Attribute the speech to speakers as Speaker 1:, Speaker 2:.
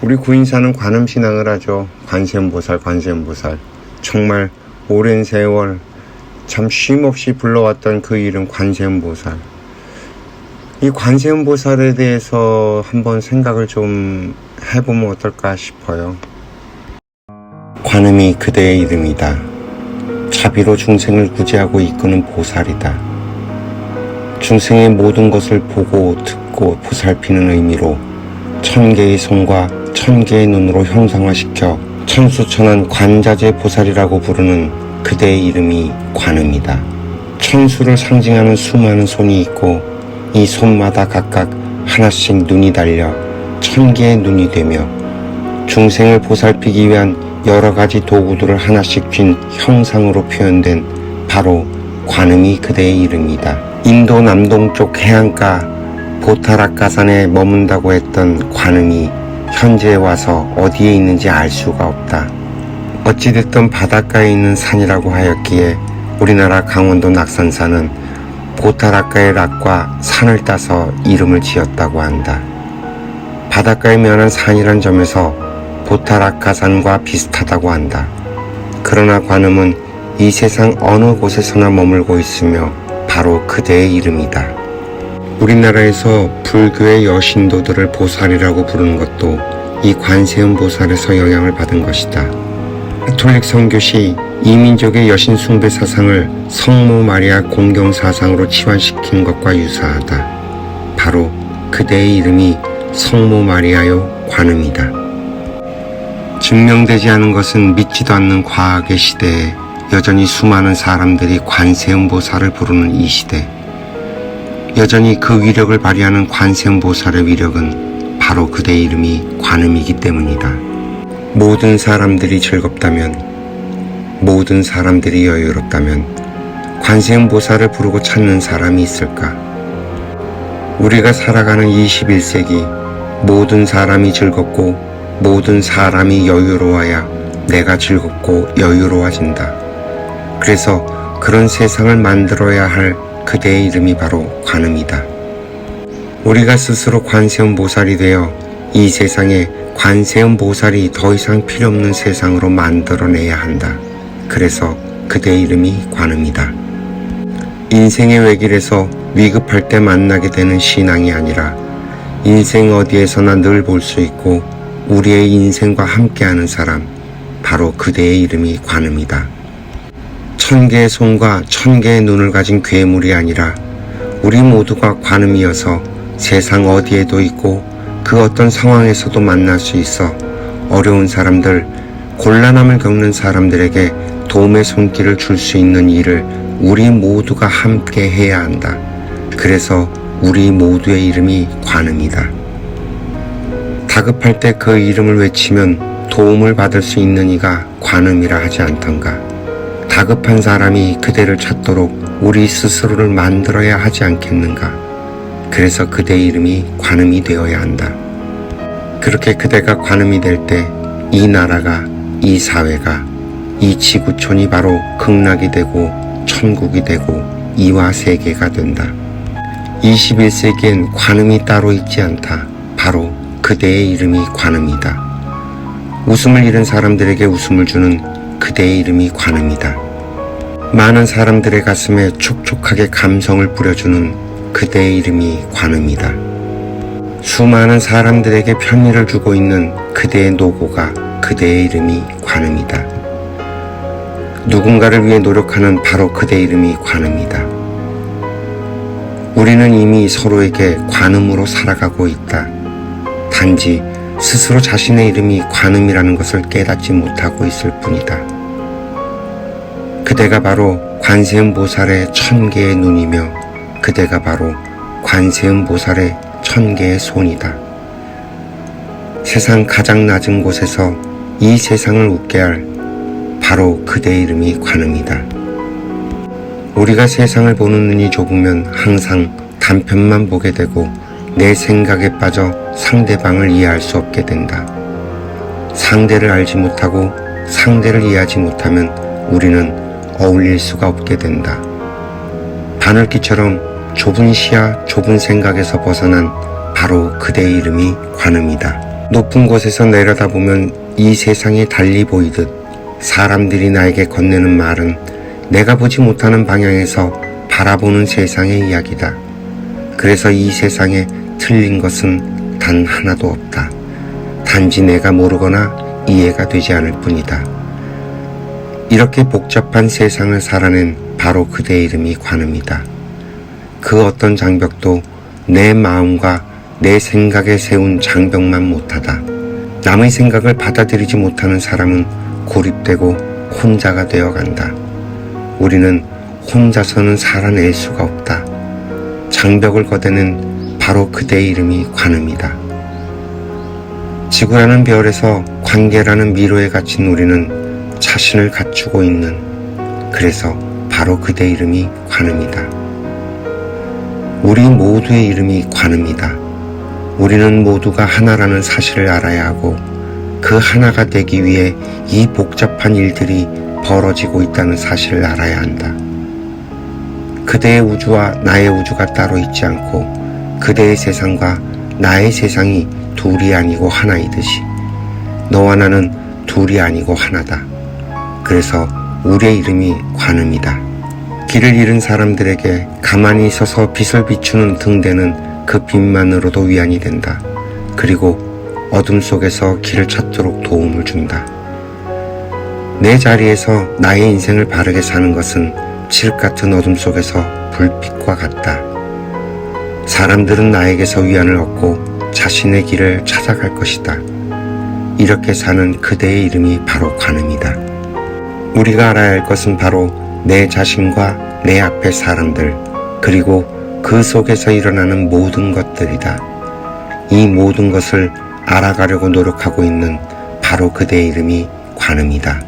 Speaker 1: 우리 구인사는 관음신앙을 하죠. 관세음보살. 정말 오랜 세월 참 쉼없이 불러왔던 그 이름 관세음보살. 이 관세음보살에 대해서 한번 생각을 좀 해보면 어떨까 싶어요. 관음이 그대의 이름이다. 자비로 중생을 구제하고 이끄는 보살이다. 중생의 모든 것을 보고 듣고 보살피는 의미로 천개의 손과 천개의 눈으로 형상화시켜 천수천한 관자재 보살이라고 부르는 그대의 이름이 관음이다. 천수를 상징하는 수많은 손이 있고 이 손마다 각각 하나씩 눈이 달려 천개의 눈이 되며 중생을 보살피기 위한 여러 가지 도구들을 하나씩 쥔 형상으로 표현된 바로 관음이 그대의 이름이다. 인도 남동쪽 해안가 보타라카산에 머문다고 했던 관음이 현재에 와서 어디에 있는지 알 수가 없다. 어찌됐든 바닷가에 있는 산이라고 하였기에 우리나라 강원도 낙산사는 보타라카의 락과 산을 따서 이름을 지었다고 한다. 바닷가에 면한 산이란 점에서 보타라카산과 비슷하다고 한다. 그러나 관음은 이 세상 어느 곳에서나 머물고 있으며 바로 그대의 이름이다. 우리나라에서 불교의 여신도들을 보살이라고 부르는 것도 이 관세음 보살에서 영향을 받은 것이다. 가톨릭 선교시 이민족의 여신 숭배 사상을 성모 마리아 공경 사상으로 치환시킨 것과 유사하다. 바로 그대의 이름이 성모 마리아요 관음이다. 증명되지 않은 것은 믿지도 않는 과학의 시대에 여전히 수많은 사람들이 관세음보살을 부르는 이 시대, 여전히 그 위력을 발휘하는 관세음보살의 위력은 바로 그대의 이름이 관음이기 때문이다. 모든 사람들이 즐겁다면, 모든 사람들이 여유롭다면 관세음보살을 부르고 찾는 사람이 있을까? 우리가 살아가는 21세기 모든 사람이 즐겁고 모든 사람이 여유로워야 내가 즐겁고 여유로워진다. 그래서 그런 세상을 만들어야 할 그대의 이름이 바로 관음이다. 우리가 스스로 관세음보살이 되어 이 세상에 관세음보살이 더 이상 필요 없는 세상으로 만들어내야 한다. 그래서 그대의 이름이 관음이다. 인생의 외길에서 위급할 때 만나게 되는 신앙이 아니라 인생 어디에서나 늘 볼 수 있고 우리의 인생과 함께하는 사람, 바로 그대의 이름이 관음이다. 천개의 손과 천개의 눈을 가진 괴물이 아니라 우리 모두가 관음이어서 세상 어디에도 있고 그 어떤 상황에서도 만날 수 있어 어려운 사람들, 곤란함을 겪는 사람들에게 도움의 손길을 줄 수 있는 일을 우리 모두가 함께 해야 한다. 그래서 우리 모두의 이름이 관음이다. 다급할 때 그 이름을 외치면 도움을 받을 수 있는 이가 관음이라 하지 않던가. 다급한 사람이 그대를 찾도록 우리 스스로를 만들어야 하지 않겠는가. 그래서 그대의 이름이 관음이 되어야 한다. 그렇게 그대가 관음이 될 때 이 나라가, 이 사회가, 이 지구촌이 바로 극락이 되고 천국이 되고 이화 세계가 된다. 21세기엔 관음이 따로 있지 않다. 바로 그대의 이름이 관음이다. 웃음을 잃은 사람들에게 웃음을 주는 그대의 이름이 관음이다. 많은 사람들의 가슴에 촉촉하게 감성을 뿌려주는 그대의 이름이 관음이다. 수많은 사람들에게 편의를 주고 있는 그대의 노고가 그대의 이름이 관음이다. 누군가를 위해 노력하는 바로 그대의 이름이 관음이다. 우리는 이미 서로에게 관음으로 살아가고 있다. 단지 스스로 자신의 이름이 관음이라는 것을 깨닫지 못하고 있을 뿐이다. 그대가 바로 관세음보살의 천개의 눈이며 그대가 바로 관세음보살의 천개의 손이다. 세상 가장 낮은 곳에서 이 세상을 웃게 할 바로 그대의 이름이 관음이다. 우리가 세상을 보는 눈이 좁으면 항상 단편만 보게 되고 내 생각에 빠져 상대방을 이해할 수 없게 된다. 상대를 알지 못하고 상대를 이해하지 못하면 우리는 어울릴 수가 없게 된다. 바늘기처럼 좁은 시야, 좁은 생각에서 벗어난 바로 그대의 이름이 관음이다. 높은 곳에서 내려다보면 이 세상이 달리 보이듯 사람들이 나에게 건네는 말은 내가 보지 못하는 방향에서 바라보는 세상의 이야기다. 그래서 이 세상에 틀린 것은 단 하나도 없다. 단지 내가 모르거나 이해가 되지 않을 뿐이다. 이렇게 복잡한 세상을 살아낸 바로 그대의 이름이 관음이다. 그 어떤 장벽도 내 마음과 내 생각에 세운 장벽만 못하다. 남의 생각을 받아들이지 못하는 사람은 고립되고 혼자가 되어간다. 우리는 혼자서는 살아낼 수가 없다. 장벽을 걷어낸 바로 그대의 이름이 관음이다. 지구라는 별에서 관계라는 미로에 갇힌 우리는 자신을 갖추고 있는, 그래서 바로 그대의 이름이 관음이다. 우리 모두의 이름이 관음이다. 우리는 모두가 하나라는 사실을 알아야 하고 그 하나가 되기 위해 이 복잡한 일들이 벌어지고 있다는 사실을 알아야 한다. 그대의 우주와 나의 우주가 따로 있지 않고 그대의 세상과 나의 세상이 둘이 아니고 하나이듯이 너와 나는 둘이 아니고 하나다. 그래서 우리의 이름이 관음이다. 길을 잃은 사람들에게 가만히 서서 빛을 비추는 등대는 그 빛만으로도 위안이 된다. 그리고 어둠 속에서 길을 찾도록 도움을 준다. 내 자리에서 나의 인생을 바르게 사는 것은 칠흑 같은 어둠 속에서 불빛과 같다. 사람들은 나에게서 위안을 얻고 자신의 길을 찾아갈 것이다. 이렇게 사는 그대의 이름이 바로 관음이다. 우리가 알아야 할 것은 바로 내 자신과 내 앞의 사람들, 그리고 그 속에서 일어나는 모든 것들이다. 이 모든 것을 알아가려고 노력하고 있는 바로 그대의 이름이 관음이다.